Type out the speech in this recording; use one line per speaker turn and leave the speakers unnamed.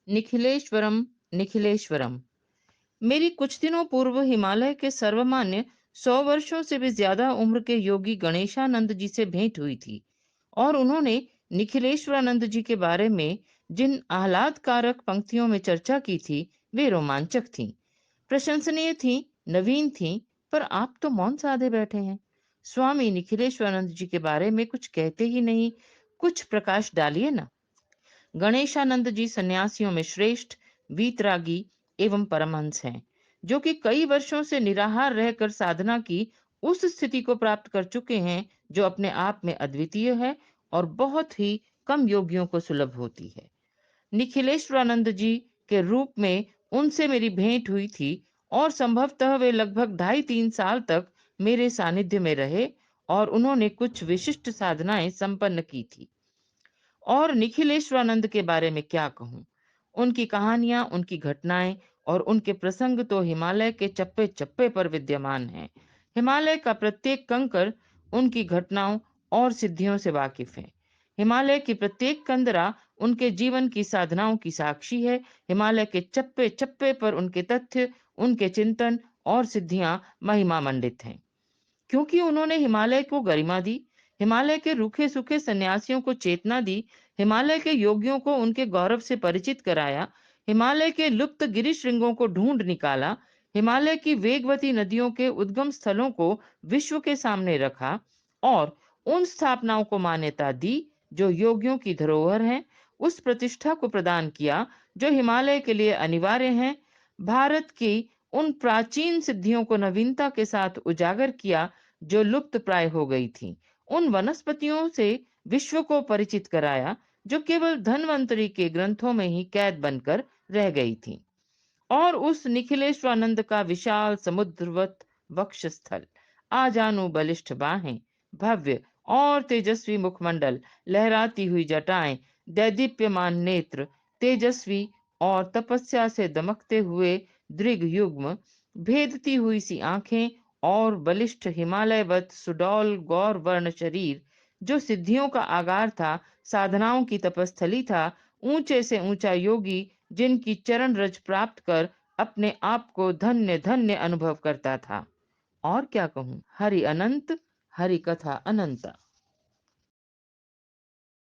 निखिलेश्वरम, निखिलेश्वरम। मेरी कुछ दिनों पूर्व हिमालय के सर्वमान्य 100 वर्षों से भी ज्यादा उम्र के योगी गणेशानंद जी से भेंट हुई थी और उन्होंने निखिलेश्वरानंद जी के बारे में जिन आह्लादकारक पंक्तियों में चर्चा की थी वे रोमांचक थीं, प्रशंसनीय थीं, नवीन थीं। पर आप तो मौन साधे बैठे हैं। स्वामी निखिलेश्वरानंद जी के बारे में कुछ कहते ही नहीं, कुछ प्रकाश डालिए ना। गणेशानंद जी सन्यासियों में श्रेष्ठ, वीतरागी एवं परमहंस हैं, जो कि कई वर्षों से निराहार रहकर साधना की उस स्थिति को प्राप्त कर चुके हैं जो अपने आप में अद्वितीय है और बहुत ही कम योगियों को सुलभ होती है। निखिलेश्वरानंद जी के रूप में उनसे मेरी भेंट हुई थी और संभवतः वे लगभग 2.5-3 साल तक मेरे सानिध्य में रहे और उन्होंने कुछ विशिष्ट साधनाएं संपन्न की थी। और निखिलेश्वरानंद के बारे में क्या कहूं। उनकी कहानियां, उनकी घटनाएं और उनके प्रसंग तो हिमालय के चप्पे चप्पे पर विद्यमान हैं। हिमालय का प्रत्येक कंकर उनकी घटनाओं और सिद्धियों से वाकिफ है। हिमालय की प्रत्येक कंदरा उनके जीवन की साधनाओं की साक्षी है। हिमालय के चप्पे चप्पे पर उनके तथ्य, उनके चिंतन और सिद्धियां महिमा मंडित हैं। क्योंकि उन्होंने हिमालय को गरिमा दी, हिमालय के रूखे सूखे सन्यासियों को चेतना दी, हिमालय के योगियों को उनके गौरव से परिचित कराया, हिमालय के लुप्त गिरी श्रृंगों को ढूंढ निकाला, हिमालय की वेगवती नदियों के उद्गम स्थलों को विश्व के सामने रखा और उन स्थापनाओं को मान्यता दी जो योगियों की धरोहर हैं, उस प्रतिष्ठा को प्रदान किया जो हिमालय के लिए अनिवार्य है। भारत की उन प्राचीन सिद्धियों को नवीनता के साथ उजागर किया जो लुप्त प्राय हो गई थी। उन वनस्पतियों से विश्व को परिचित कराया जो केवल धन्वंतरी के ग्रंथों में ही कैद बनकर रह गई थी। और उस निखिलेश्वरानंद का विशाल समुद्रवत वक्षस्थल, आजानु बलिष्ठ बाहें, भव्य और तेजस्वी मुखमंडल, लहराती हुई जटाएं, दैदीप्यमान नेत्र, तेजस्वी और तपस्या से दमकते हुए दृग युग्म, भेदती हुई सी आंखें और बलिष्ठ हिमालयवत सुडौल गौर वर्ण शरीर, जो सिद्धियों का आगार था, साधनाओं की तपस्थली था, ऊंचे से ऊंचा योगी जिनकी चरण रज प्राप्त कर अपने आप को धन्य धन्य अनुभव करता था। और क्या कहूं, हरि अनंत, हरि कथा अनंता।